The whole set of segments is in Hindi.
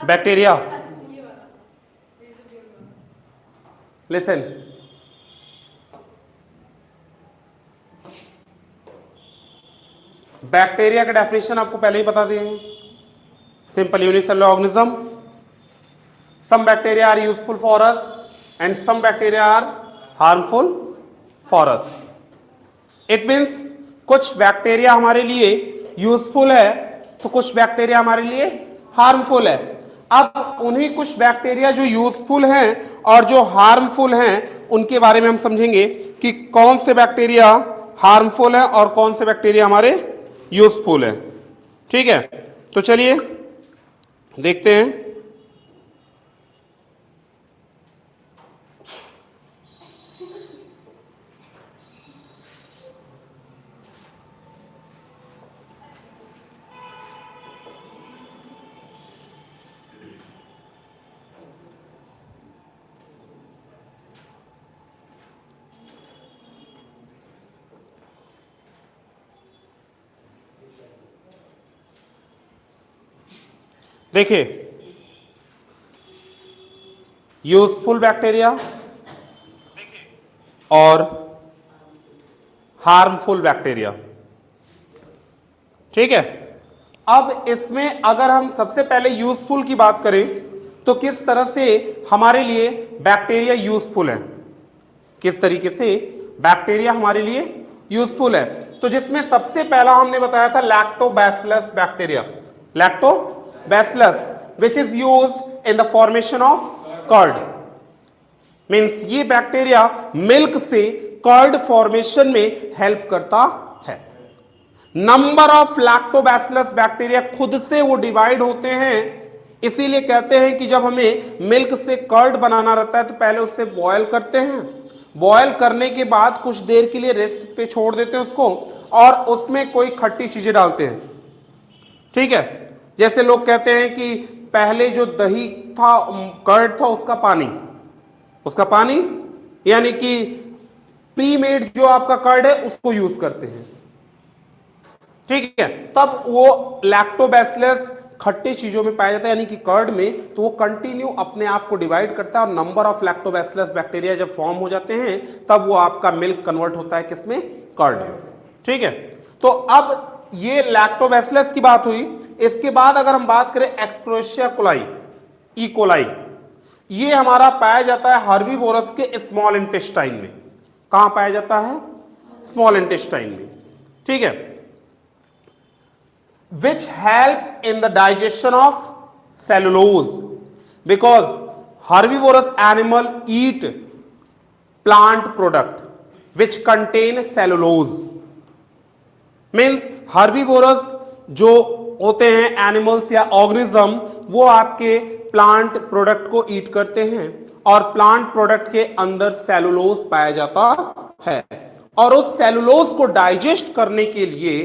बैक्टीरिया, लिसन, बैक्टीरिया का डेफिनेशन आपको पहले ही बता दिए हैं, simple unicellular organism. Some bacteria are useful for us and some bacteria are harmful for us. It means कुछ बैक्टीरिया हमारे लिए यूजफुल है तो कुछ बैक्टीरिया हमारे लिए हार्मफुल है. अब उन्हीं कुछ बैक्टीरिया जो यूजफुल हैं और जो हार्मफुल हैं उनके बारे में हम समझेंगे कि कौन से बैक्टीरिया हार्मफुल है और कौन से बैक्टीरिया हमारे यूजफुल है. ठीक है, तो चलिए देखते हैं. देखिए, यूजफुल बैक्टीरिया और हार्मफुल बैक्टीरिया. ठीक है, अब इसमें अगर हम सबसे पहले यूजफुल की बात करें तो किस तरह से हमारे लिए बैक्टीरिया यूजफुल है, किस तरीके से बैक्टीरिया हमारे लिए यूजफुल है. तो जिसमें सबसे पहला हमने बताया था lactobacillus bacteria, lactobacillus which is used in the formation of curd. Means ये बैक्टीरिया मिल्क से कर्ड फॉर्मेशन में हेल्प करता है. नंबर ऑफ लैक्टोबैसिलस बैक्टीरिया खुद से वो डिवाइड होते हैं, इसीलिए कहते हैं कि जब हमें मिल्क से कर्ड बनाना रहता है तो पहले उससे बॉयल करते हैं, बॉयल करने के बाद कुछ देर के लिए रेस्ट पे छोड़ देते हैं उसको और उसमें कोई खट्टी चीजें डालते हैं. ठीक है, जैसे लोग कहते हैं कि पहले जो दही था, कर्ड था, उसका पानी यानी कि प्री मेड जो आपका कर्ड है उसको यूज करते हैं. ठीक है, तब वो लैक्टोबैसिलस खट्टे चीजों में पाया जाता है यानी कि कर्ड में, तो वो कंटिन्यू अपने आप को डिवाइड करता है और नंबर ऑफ लैक्टोबैसिलस बैक्टीरिया जब फॉर्म हो जाते हैं तब वो आपका मिल्क कन्वर्ट होता है किसमें, कर्ड में. ठीक है, तो अब ये लैक्टोबैसिलस की बात हुई. इसके बाद अगर हम बात करें एक्सक्रोशिया कोलाई, ई कोलाई, ये हमारा पाया जाता है हर्बीवोरस के स्मॉल इंटेस्टाइन में. कहां पाया जाता है, स्मॉल इंटेस्टाइन में. ठीक है, which help in the digestion of cellulose because herbivorous animal eat plant product which contain cellulose. means herbivorous जो होते हैं एनिमल्स या ऑर्गेनिज्म वो आपके प्लांट प्रोडक्ट को ईट करते हैं और प्लांट प्रोडक्ट के अंदर सेलुलोज पाया जाता है और उस सेलुलोज को डाइजेस्ट करने के लिए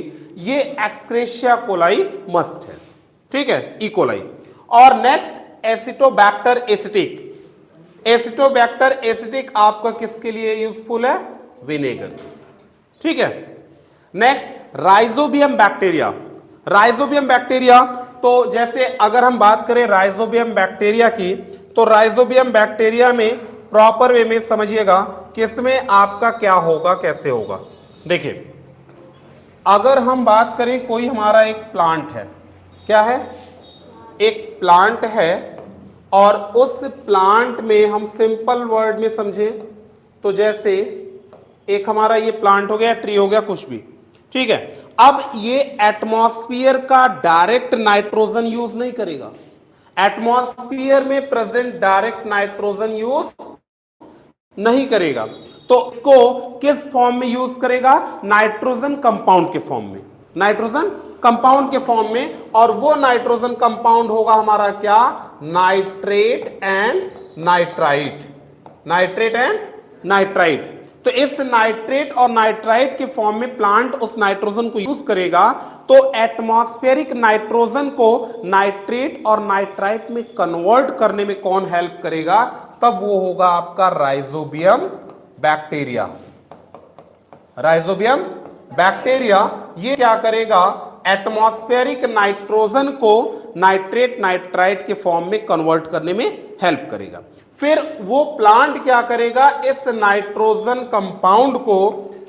ये एक्सक्रेशिया कोलाई मस्ट है. ठीक है, ई कोलाई. और next Acetobacter acetic. Acetobacter acetic आपका किसके लिए यूजफुल है, विनेगर. ठीक है, next rhizobium bacteria. Rhizobium bacteria, तो जैसे अगर हम बात करें राइजोबियम बैक्टीरिया की तो राइजोबियम बैक्टीरिया में प्रॉपर वे में समझिएगा कि इसमें आपका क्या होगा, कैसे होगा. देखिए, अगर हम बात करें कोई हमारा एक प्लांट है, क्या है, एक प्लांट है और उस प्लांट में हम सिंपल वर्ड में समझें तो जैसे एक हमारा ये प्लांट हो गया, ट्री हो गया, कुछ भी. ठीक है, अब ये एटमॉस्फेयर का डायरेक्ट नाइट्रोजन यूज नहीं करेगा, एटमॉस्फेयर में प्रेजेंट डायरेक्ट नाइट्रोजन यूज नहीं करेगा, तो इसको किस फॉर्म में यूज करेगा, नाइट्रोजन कंपाउंड के फॉर्म में, नाइट्रोजन कंपाउंड के फॉर्म में. और वो नाइट्रोजन कंपाउंड होगा हमारा क्या, nitrate and nitrite, nitrate and nitrite. तो इस नाइट्रेट और नाइट्राइट के फॉर्म में प्लांट उस नाइट्रोजन को यूज करेगा तो एटमॉस्फेरिक नाइट्रोजन को नाइट्रेट और नाइट्राइट में कन्वर्ट करने में कौन हेल्प करेगा, तब वो होगा आपका राइजोबियम बैक्टीरिया. राइजोबियम बैक्टीरिया ये क्या करेगा, एटमॉस्फेरिक नाइट्रोजन को नाइट्रेट नाइट्राइट के फॉर्म में कन्वर्ट करने में हेल्प करेगा। फिर वो प्लांट क्या करेगा, इस नाइट्रोजन कंपाउंड को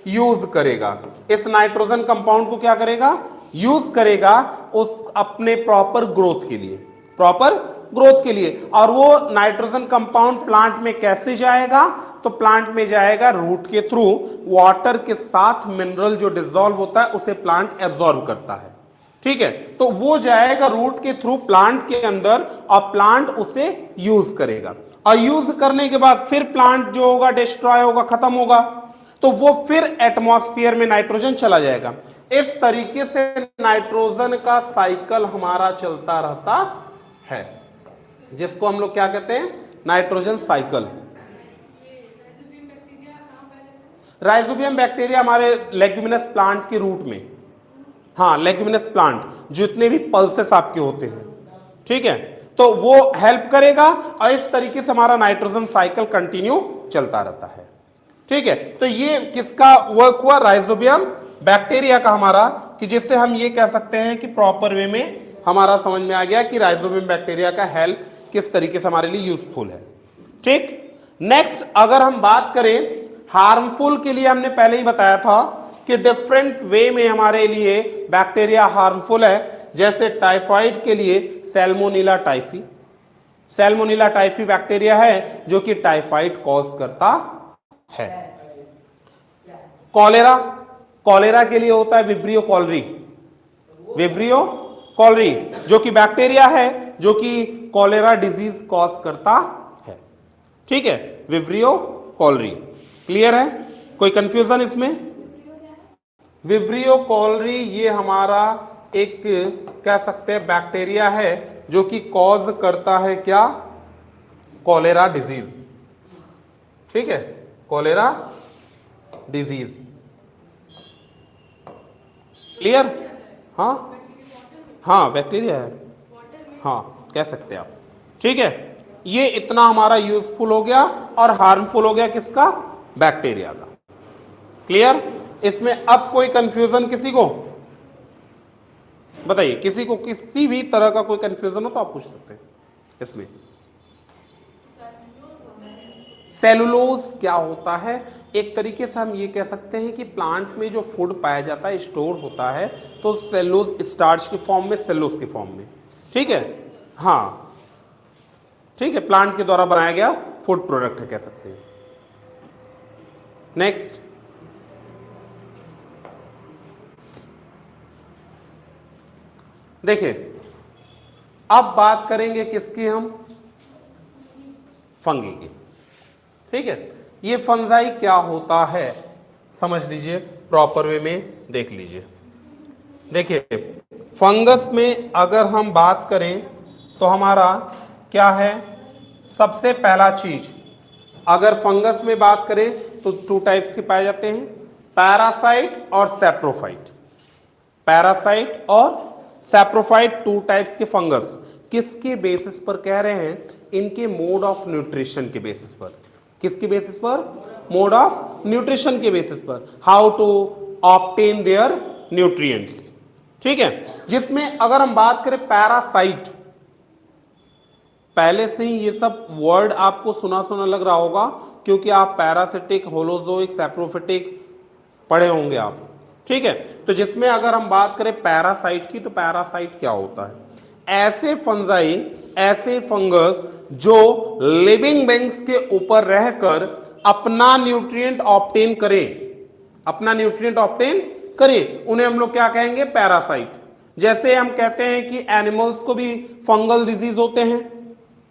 यूज करेगा, इस नाइट्रोजन कंपाउंड को क्या करेगा, यूज करेगा उस अपने प्रॉपर ग्रोथ के लिए, प्रॉपर ग्रोथ के लिए। और वो नाइट्रोजन कंपाउंड प्लांट में कैसे जाएगा, तो प्लांट में जाएगा रूट के थ्रू, वाटर के साथ मिनरल जो डिसॉल्व होता है उसे प्लांट एब्जॉर्ब करता है, ठीक है। तो वो जाएगा रूट के थ्रू प्लांट के अंदर और प्लांट उसे यूज करेगा, और यूज करने के बाद फिर प्लांट जो होगा डिस्ट्रॉय होगा, खत्म होगा, तो वो फिर एटमॉस्फेयर में नाइट्रोजन चला जाएगा। इस तरीके से नाइट्रोजन का साइकिल हमारा चलता रहता है, जिसको हम लोग क्या कहते हैं, नाइट्रोजन साइकिल। राइजोबियम बैक्टीरिया हमारे लेग्यूमिनस प्लांट के रूट में, हाँ लेग्यूमिनस प्लांट जितने भी पल्सेस आपके होते हैं, ठीक है, तो वो हेल्प करेगा और इस तरीके से हमारा नाइट्रोजन साइकिल कंटिन्यू चलता रहता है, ठीक है। तो ये किसका वर्क हुआ, राइजोबियम बैक्टीरिया का हमारा, कि जिससे हम ये कह सकते हैं कि प्रॉपर वे में हमारा समझ में आ गया कि राइजोबियम बैक्टीरिया का हेल्प किस तरीके से हमारे लिए यूजफुल है, ठीक। नेक्स्ट अगर हम बात करें हार्मफुल के लिए, हमने पहले ही बताया था कि डिफरेंट वे में हमारे लिए बैक्टीरिया हार्मफुल है। जैसे टाइफाइड के लिए Salmonella typhi, Salmonella typhi bacteria है जो कि टाइफाइड कॉज करता है। कॉलेरा, कॉलेरा के लिए होता है विब्रियो कॉलरी, विब्रियो कॉलरी जो कि बैक्टीरिया है जो कि कॉलेरा डिजीज कॉज करता है, ठीक है, विब्रियो कॉलरी। क्लियर है, कोई कंफ्यूजन इसमें? विब्रियो कॉलरी ये हमारा एक कह सकते हैं बैक्टीरिया है जो कि कॉज करता है क्या, कॉलेरा डिजीज, ठीक है, कॉलेरा डिजीज। क्लियर? हाँ हाँ बैक्टीरिया है, हाँ कह सकते हैं आप, ठीक है। ये इतना हमारा यूजफुल हो गया और हार्मफुल हो गया किसका, बैक्टीरिया का। क्लियर? इसमें अब कोई कंफ्यूजन किसी को बताइए, किसी को किसी भी तरह का कोई कंफ्यूजन हो तो आप पूछ सकते हैं इसमें। सेलुलोज क्या होता है, एक तरीके से हम ये कह सकते हैं कि प्लांट में जो फूड पाया जाता है, स्टोर होता है, तो सेलुलोज स्टार्च के फॉर्म में, सेलुलोज के फॉर्म में, ठीक है, हाँ ठीक है, प्लांट के द्वारा बनाया गया फूड प्रोडक्ट है कह सकते हैं। नेक्स्ट देखिए, अब बात करेंगे किसकी, हम फंगी की, ठीक है। ये फंजाई क्या होता है समझ लीजिए, प्रॉपर वे में देख लीजिए। देखिए फंगस में अगर हम बात करें तो हमारा क्या है, सबसे पहला चीज, अगर फंगस में बात करें तो 2 टाइप्स के पाए जाते हैं, पैरासाइट और सैप्रोफाइट। पैरासाइट और सैप्रोफाइट 2 टाइप्स के फंगस। किसके बेसिस पर कह रहे हैं, इनके मोड ऑफ न्यूट्रिशन के बेसिस पर। किसके बेसिस पर, मोड ऑफ न्यूट्रिशन के बेसिस पर, how to obtain their nutrients, ठीक है। जिसमें अगर हम बात करें पैरासाइट, पहले से ही ये सब वर्ड आपको सुना सुना लग रहा होगा क्योंकि आप पैरासिटिक, होलोजोइक, सैप्रोफिटिक पढ़े होंगे आप, ठीक है। तो जिसमें अगर हम बात करें पैरासाइट की, तो पैरासाइट क्या होता है, ऐसे फंजाई, ऐसे फंगस जो लिविंग बीइंग्स के ऊपर रहकर अपना न्यूट्रिएंट ऑब्टेन करें, अपना न्यूट्रिएंट ऑब्टेन करें, उन्हें हम लोग क्या कहेंगे, पैरासाइट। जैसे हम कहते हैं कि एनिमल्स को भी फंगल डिजीज होते हैं,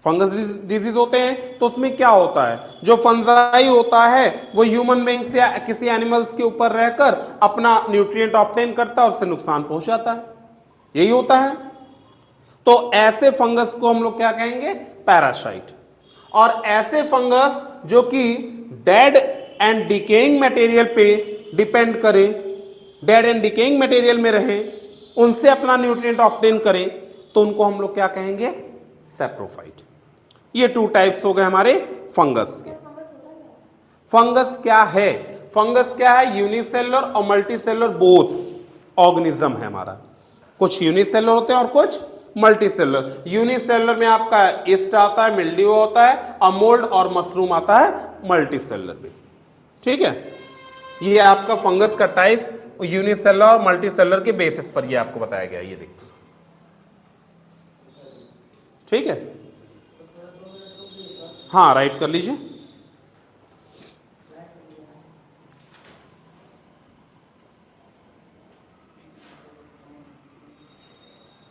फंगस डिजीज होते हैं, तो उसमें क्या होता है, जो फंजाई होता है वो ह्यूमन बीइंग्स या किसी एनिमल्स के ऊपर रहकर अपना न्यूट्रिएंट ऑब्टेन करता है, उससे नुकसान पहुंचाता है, यही होता है। तो ऐसे फंगस को हम लोग क्या कहेंगे, पैरासाइट। और ऐसे फंगस जो कि डेड एंड डिकेइंग मटेरियल पे डिपेंड करें, डेड एंड डिकेइंग मटेरियल में रहें, उनसे अपना न्यूट्रिएंट ऑब्टेन करें, तो उनको हम लोग क्या कहेंगे, सैप्रोफाइट। ये 2 टाइप्स हो गए हमारे फंगस के। फंगस क्या है, फंगस क्या है, यूनिसेलुलर और मल्टीसेलुलर बोथ ऑर्गेनिज्म है हमारा। कुछ यूनिसेलुलर होते हैं और कुछ मल्टीसेलुलर। यूनिसेलुलर में आपका ईस्ट आता है, मिल्ड्यू होता है, अमोल्ड और मशरूम आता है मल्टीसेलुलर में। ठीक है, ये आपका फंगस का टाइप्स यूनिसेलुलर और मल्टीसेलुलर के बेसिस पर ये आपको बताया गया, ये देखिए। ठीक है, हाँ राइट कर लीजिए।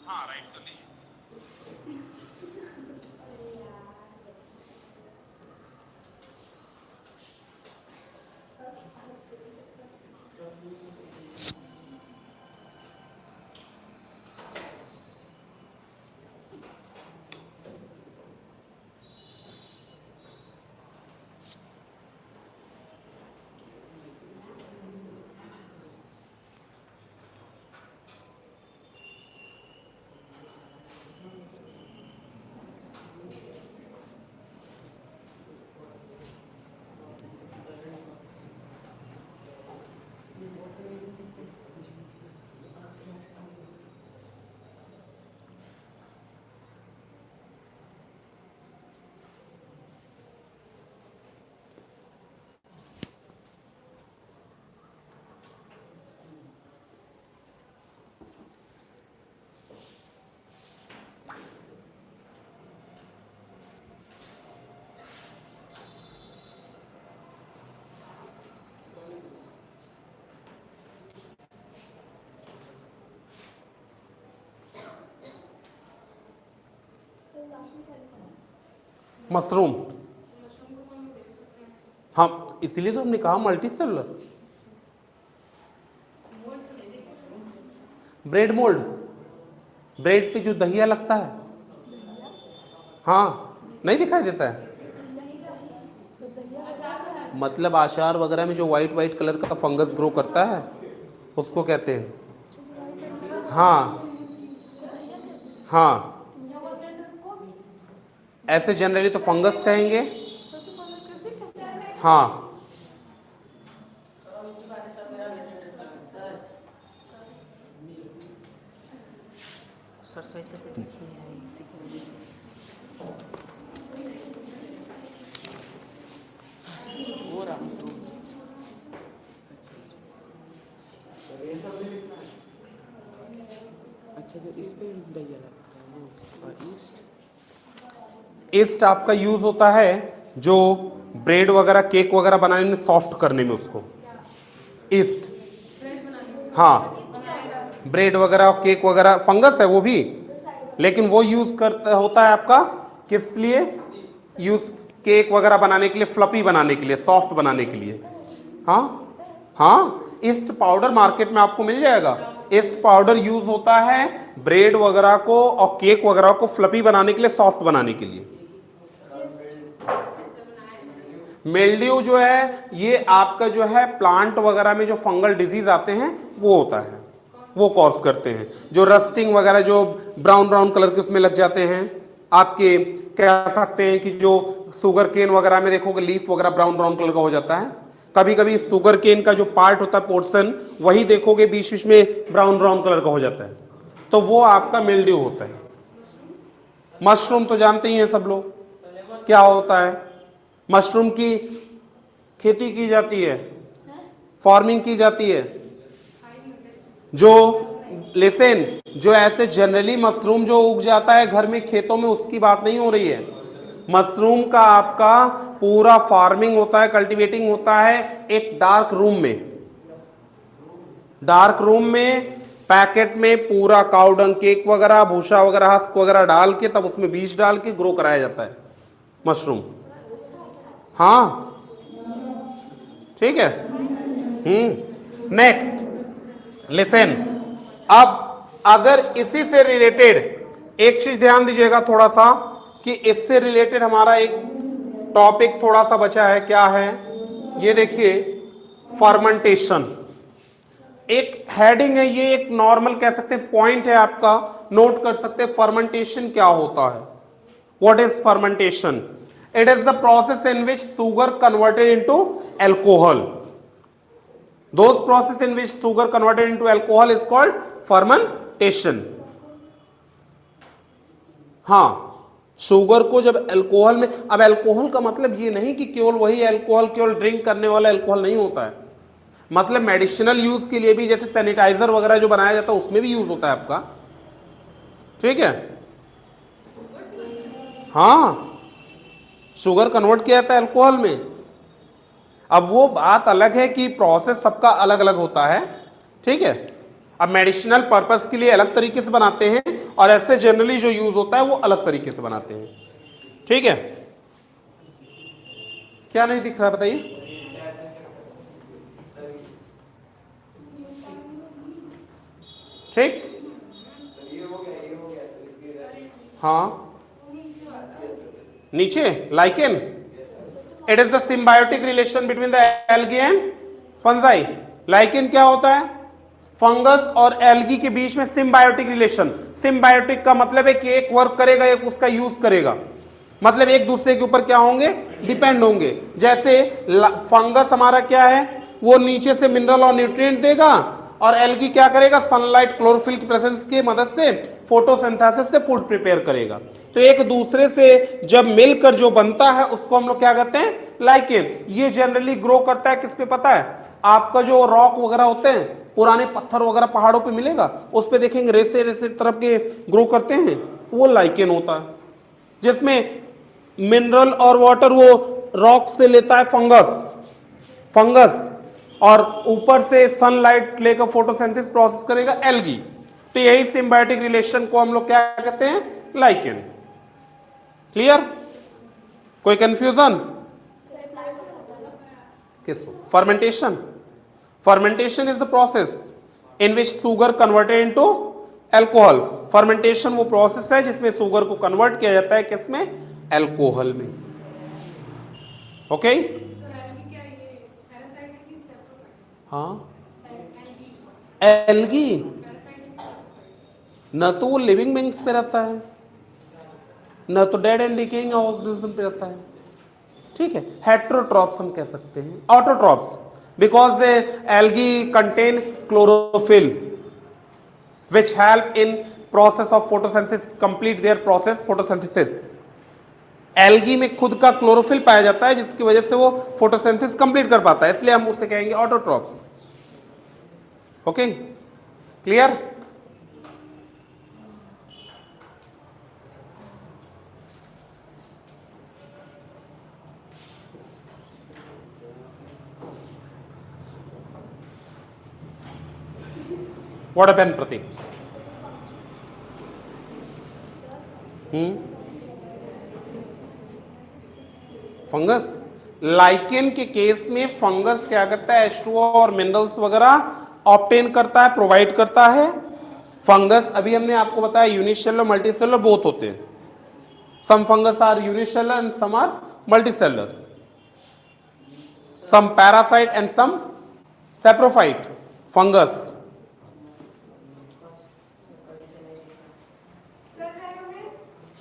हाँ राइट कर लीजिए। मशरूम, हाँ इसीलिए तो हमने कहा मल्टीसेलुलर। ब्रेड मोल्ड, ब्रेड पे जो दहिया लगता है, हाँ नहीं दिखाई देता है, मतलब आचार वगैरह में जो व्हाइट व्हाइट कलर का फंगस ग्रो करता है उसको कहते हैं। हाँ हाँ, ऐसे जनरली तो फंगस कहेंगे। हाँ अच्छा, जो इस पे दहिया लगता है वो और ईस्ट। ईस्ट आपका यूज होता है जो ब्रेड वगैरह केक वगैरह बनाने में, सॉफ्ट करने में, उसको ईस्ट। हाँ ब्रेड वगैरह केक वगैरह फंगस है वो भी, लेकिन वो यूज करता होता है आपका किस लिए, यूज केक वगैरह बनाने के लिए, फ्लफी बनाने के लिए, सॉफ्ट बनाने के लिए। हाँ हाँ, ईस्ट पाउडर मार्केट में आपको मिल जाएगा। ईस्ट पाउडर यूज होता है ब्रेड वगैरह को और केक वगैरह को फ्लफी बनाने के लिए, सॉफ्ट बनाने के लिए। मिल्ड्यू जो है ये आपका जो है प्लांट वगैरह में जो फंगल डिजीज आते हैं वो होता है, वो कॉज करते हैं। जो रस्टिंग वगैरह जो ब्राउन ब्राउन कलर के उसमें लग जाते हैं, आपके कह सकते हैं कि जो शुगर केन वगैरह में देखोगे लीफ वगैरह ब्राउन ब्राउन कलर का हो जाता है। कभी कभी शुगर केन का जो पार्ट होता है पोर्शन, वही देखोगे बीच बीच में ब्राउन ब्राउन कलर का हो जाता है, तो वो आपका मिल्ड्यू होता है। मशरूम तो जानते ही हैं सब लोग क्या होता है। मशरूम की खेती की जाती है, फार्मिंग की जाती है। जो लेसन जो ऐसे जनरली मशरूम जो उग जाता है घर में खेतों में, उसकी बात नहीं हो रही है। मशरूम का आपका पूरा फार्मिंग होता है, कल्टीवेटिंग होता है एक डार्क रूम में। डार्क रूम में पैकेट में पूरा काउडंग केक वगैरह, भूसा वगैरह, हस्क वगैरह डाल के तब उसमें बीज डाल के ग्रो कराया जाता है मशरूम। हाँ ठीक है। नेक्स्ट लिसन, अब अगर इसी से रिलेटेड एक चीज ध्यान दीजिएगा थोड़ा सा, कि इससे रिलेटेड हमारा एक टॉपिक थोड़ा सा बचा है। क्या है ये देखिए, फर्मेंटेशन। एक हेडिंग है ये, एक नॉर्मल कह सकते हैं पॉइंट है आपका, नोट कर सकते हैं। फर्मेंटेशन क्या होता है? What is fermentation? It is the process in which sugar converted into alcohol. Those process in which sugar converted into alcohol is called fermentation. हाँ, शुगर को जब अल्कोहल में, अब अल्कोहल का मतलब ये नहीं कि केवल वही अल्कोहल, केवल ड्रिंक करने वाला अल्कोहल नहीं होता है, मतलब मेडिसिनल यूज के लिए भी, जैसे सैनिटाइजर वगैरह जो बनाया जाता है उसमें भी यूज होता है आपका, ठीक है। हाँ, शुगर कन्वर्ट किया जाता है अल्कोहल में। अब वो बात अलग है कि प्रोसेस सबका अलग अलग होता है, ठीक है। अब मेडिसिनल पर्पस के लिए अलग तरीके से बनाते हैं और ऐसे जनरली जो यूज होता है वो अलग तरीके से बनाते हैं, ठीक है। क्या नहीं दिख रहा बताइए? ठीक, हाँ, नीचे lichen, it is the symbiotic relation between the algae and fungi. Lichen क्या होता है? फंगस और एल्गी के बीच में सिम्बायोटिक रिलेशन। सिम्बायोटिक का मतलब है कि एक वर्क करेगा, एक उसका यूज करेगा, मतलब एक दूसरे के ऊपर क्या होंगे? डिपेंड होंगे। जैसे फंगस हमारा क्या है, वो नीचे से मिनरल और न्यूट्रिएंट देगा, और एल्गी क्या करेगा? सनलाइट, क्लोरोफिल की प्रेजेंस की मदद से फोटोसिंथेसिस से फूड प्रिपेयर करेगा। तो एक दूसरे से जब मिलकर जो बनता है उसको हम लोग क्या कहते हैं? लाइकेन। ये जनरली ग्रो करता है किस पे पता है? आपका जो रॉक वगैरह होते हैं, पुराने पत्थर वगैरह पहाड़ों पे मिलेगा, उस पे देखेंगे रेसे रेसे तरफ के ग्रो करते हैं, वो लाइकेन होता है, जिसमें मिनरल और वाटर वो रॉक से लेता है फंगस, और ऊपर से सनलाइट लेकर फोटोसिंथेसिस प्रोसेस करेगा एल्गी। तो यही सिम्बायोटिक रिलेशन को हम लोग क्या कहते हैं? लाइकेन। क्लियर? कोई कंफ्यूजन? किस? Fermentation. Fermentation is the process in which sugar converted into alcohol. Fermentation वो प्रोसेस है जिसमें शुगर को कन्वर्ट किया जाता है किसमें? अल्कोहल में। ओके? हाँ, एल्गी न तो वो लिविंग बींग्स पे रहता है, न तो डेड एंड डिकेइंग ऑर्गेनिज्म पे रहता है, ठीक है। हेट्रोट्रॉप्स हम कह सकते हैं, autotrophs, because algae contain chlorophyll which help in process of photosynthesis, complete their process photosynthesis। Algae में खुद का क्लोरोफिल पाया जाता है जिसकी वजह से वो फोटोसिंथेसिस कंप्लीट कर पाता है, इसलिए हम उसे कहेंगे autotrophs. Okay, clear? What happened Prateek? Fungus. Lichen के केस में फंगस क्या करता है? H2O और मिनरल्स वगैरह ऑब्टेन करता है, प्रोवाइड करता है। फंगस अभी हमने आपको बताया यूनिसेलुलर मल्टीसेलुलर बोथ होते हैं। Some fungus are unicellular and some are multicellular, some parasite and some saprophyte fungus.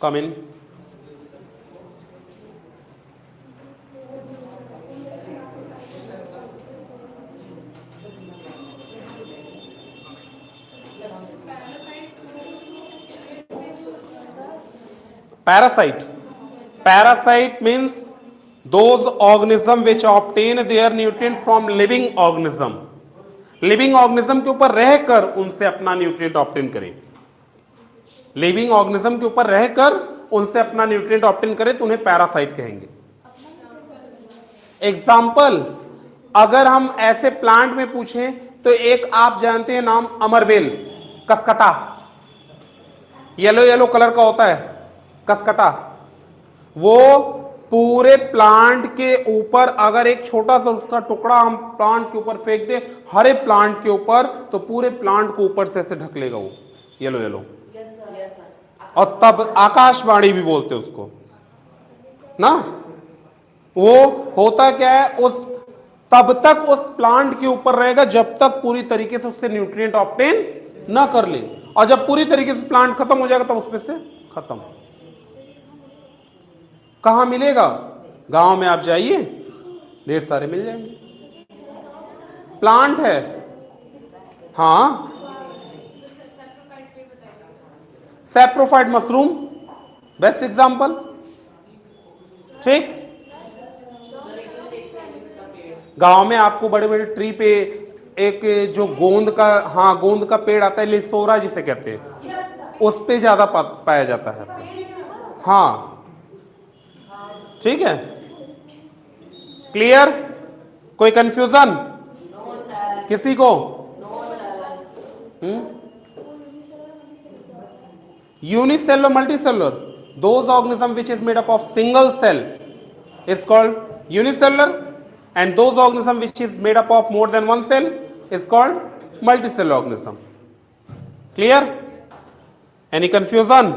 Come in. Parasite. Parasite means those organism which obtain their nutrient from living organism. Living organism के ऊपर रहकर उनसे अपना न्यूट्रिएंट ऑब्टेन करें। लिविंग ऑर्गेनिज्म के ऊपर रहकर उनसे अपना न्यूट्रिएंट ऑब्टेन करें तो उन्हें पैरासाइट कहेंगे। एग्जाम्पल, अगर हम ऐसे प्लांट में पूछें तो एक आप जानते हैं नाम, अमरबेल, कसकटा, येलो येलो कलर का होता है कसकटा। वो पूरे प्लांट के ऊपर अगर एक छोटा सा उसका टुकड़ा हम प्लांट के ऊपर फेंक दे, हरे प्लांट के ऊपर, तो पूरे प्लांट को ऊपर से ऐसे ढक लेगा वो येलो येलो। और तब आकाशवाणी भी बोलते उसको ना। वो होता क्या है, उस तब तक उस प्लांट के ऊपर रहेगा जब तक पूरी तरीके से उससे न्यूट्रिएंट ऑब्टेन ना कर ले, और जब पूरी तरीके से प्लांट खत्म हो जाएगा तब उसमें से खत्म। कहां मिलेगा? गांव में आप जाइए, ढेर सारे मिल जाएंगे। प्लांट है, हाँ, सैप्रोफाइट मशरूम, बेस्ट एग्जांपल, ठीक। गांव में आपको बड़े बड़े ट्री पे एक जो गोंद का, हाँ गोंद का पेड़ आता है, लिसोरा जिसे कहते हैं, उस पे ज्यादा पाया जाता है। हाँ ठीक है, क्लियर? कोई कंफ्यूजन किसी को? Unicellular, multicellular, those organism which is made up of single cell is called unicellular, and those organism which is made up of more than one cell is called multicellular organism. Clear? Any confusion?